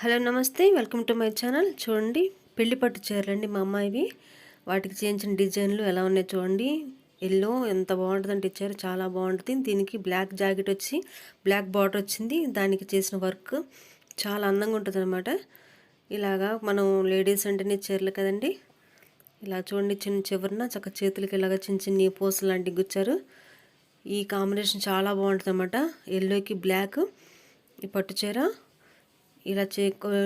Hello నమస్తే, welcome to my channel. చూడండి, పెళ్లి పట్టు చీరలండి మా అమ్మాయివి. వాటికి చేయించిన డిజైన్లు ఎలా ఉన్నాయో చూడండి. ఎల్లో ఎంత బాగుంటుందంటే చీర చాలా బాగుంటుంది. దీనికి బ్లాక్ జాకెట్ వచ్చి బ్లాక్ బార్డర్ వచ్చింది. దానికి చేసిన వర్క్ చాలా అందంగా ఉంటుంది అనమాట. ఇలాగా మనం లేడీస్ అంటేనే చీరలు కదండి. ఇలా చూడండి, చిన్న చివరిన చక్క చేతులకి ఇలాగ చిన్న చిన్న పూసలు లాంటివి గుచ్చారు. ఈ కాంబినేషన్ చాలా బాగుంటుంది అనమాట. ఎల్లోకి బ్లాక్ ఈ పట్టు చీర ఇలా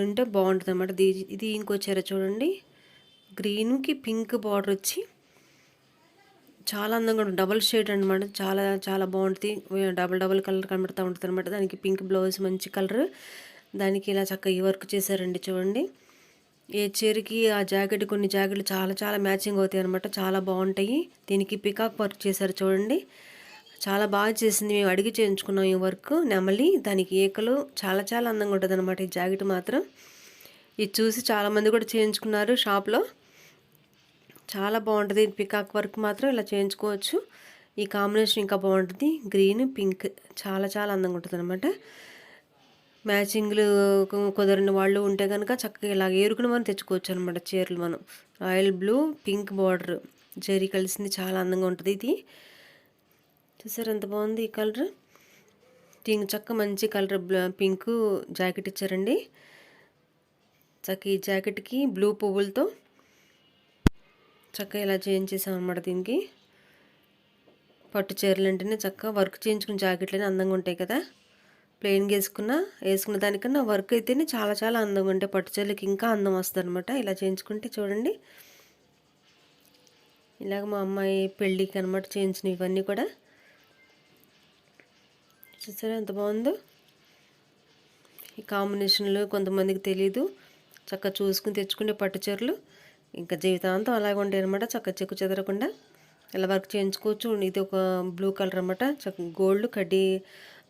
ఉంటే బాగుంటుంది అన్నమాట. ఇది ఇంకో చీర చూడండి, గ్రీన్కి పింక్ బార్డర్ వచ్చి చాలా అందంగా ఉంటుంది. డబల్ షేడ్ అనమాట. చాలా చాలా బాగుంటుంది. డబల్ కలర్ కనబడుతూ ఉంటుంది అనమాట. దానికి పింక్ బ్లౌజ్ మంచి కలర్. దానికి ఇలా చక్కగా ఈ వర్క్ చేశారండి చూడండి. ఏ చీరకి ఆ జాకెట్, కొన్ని జాకెట్లు చాలా చాలా మ్యాచింగ్ అవుతాయి అనమాట. చాలా బాగుంటాయి. దీనికి పికాక్ వర్క్ చేశారు చూడండి. చాలా బాగా చేసింది. మేము అడిగి చేయించుకున్నాం ఈ వర్క్. నెమలి, దానికి ఏకలు చాలా చాలా అందంగా ఉంటుంది అనమాట. ఈ జాకెట్ మాత్రం ఇది చూసి చాలామంది కూడా చేయించుకున్నారు షాప్లో. చాలా బాగుంటుంది. పికాక్ వర్క్ మాత్రం ఇలా చేయించుకోవచ్చు. ఈ కాంబినేషన్ ఇంకా బాగుంటుంది. గ్రీన్ పింక్ చాలా చాలా అందంగా ఉంటుంది అనమాట. మ్యాచింగ్లు కుదరని వాళ్ళు ఉంటే కనుక చక్కగా ఇలా ఏరుకుని మనం తెచ్చుకోవచ్చు అనమాట. చీరలు మనం royal blue pink border zari కలిసింది, చాలా అందంగా ఉంటుంది. ఇది చూసారు ఎంత బాగుంది ఈ కలర్. దీనికి చక్క మంచి కలర్ పింక్ జాకెట్ ఇచ్చారండి. చక్క ఈ జాకెట్కి బ్లూ పువ్వులతో చక్క ఇలా చేయించేసాం అనమాట. దీనికి పట్టు చీరలు అంటేనే చక్క వర్క్ చేయించుకున్న జాకెట్లనే అందంగా ఉంటాయి కదా. ప్లెయిన్గా వేసుకున్న దానికన్నా వర్క్ అయితేనే చాలా చాలా అందంగా ఉంటాయి. పట్టు చీరలకి ఇంకా అందం వస్తుంది అనమాట ఇలా చేయించుకుంటే. చూడండి, ఇలాగ మా అమ్మాయి పెళ్ళికి అనమాట చేయించిన ఇవన్నీ కూడా. చూసారా ఎంత బాగుందో. ఈ కాంబినేషన్లు కొంతమందికి తెలీదు. చక్కగా చూసుకుని తెచ్చుకునే పట్టు చీరలు ఇంకా జీవితాంతం అలాగే ఉంటాయి అనమాట. చక్కగా చెక్కు చెదరకుండా ఇలా వర్క్ చేయించుకోవచ్చు. ఇది ఒక బ్లూ కలర్ అనమాట. చక్క గోల్డ్ కడ్డీ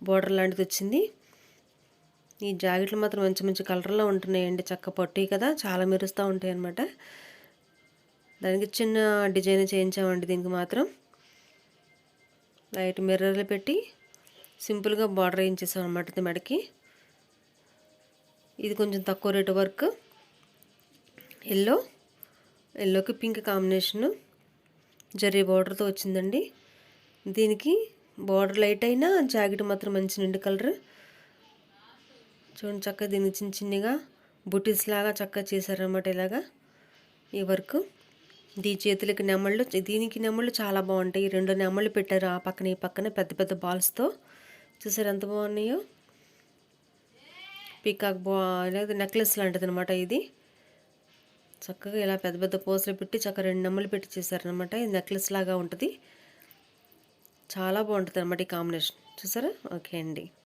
బార్డర్ లాంటిది వచ్చింది. ఈ జాకెట్లు మాత్రం మంచి మంచి కలర్లో ఉంటున్నాయండి. చక్క పట్టు కదా, చాలా మెరుస్తూ ఉంటాయి అనమాట. దానికి చిన్న డిజైన్ చేయించామండి. దీనికి మాత్రం లైట్ మిర్రర్లు పెట్టి సింపుల్గా బార్డర్ వేయించేసాం అనమాట ఇది మెడకి. ఇది కొంచెం తక్కువ రేటు వర్క్. ఎల్లోకి పింక్ కాంబినేషను జరీ బార్డర్తో వచ్చిందండి. దీనికి బార్డర్ లైట్ అయినా జాకెట్ మాత్రం మంచి నిండు కలర్. చూడండి, చక్కగా దీనికి చిన్న చిన్నగా బుటీస్ లాగా చక్కగా చేశారనమాట. ఇలాగా ఈ వర్క్. చేతులకి నెమళ్ళు, దీనికి నెమళ్ళు చాలా బాగుంటాయి. రెండు నెమళ్ళు పెట్టారు ఆ పక్కన ఈ పక్కన పెద్ద పెద్ద బాల్స్తో. చూసారు ఎంత బాగున్నాయో. పీకాక్ నెక్లెస్ లాంటిది అనమాట ఇది. చక్కగా ఇలా పెద్ద పెద్ద పూసలు పెట్టి చక్కగా రెండు నెమళ్ళు పెట్టి చేశారనమాట. ఇది నెక్లెస్ లాగా ఉంటుంది. చాలా బాగుంటుంది అనమాట ఈ కాంబినేషన్. చూసారా? ఓకే అండి.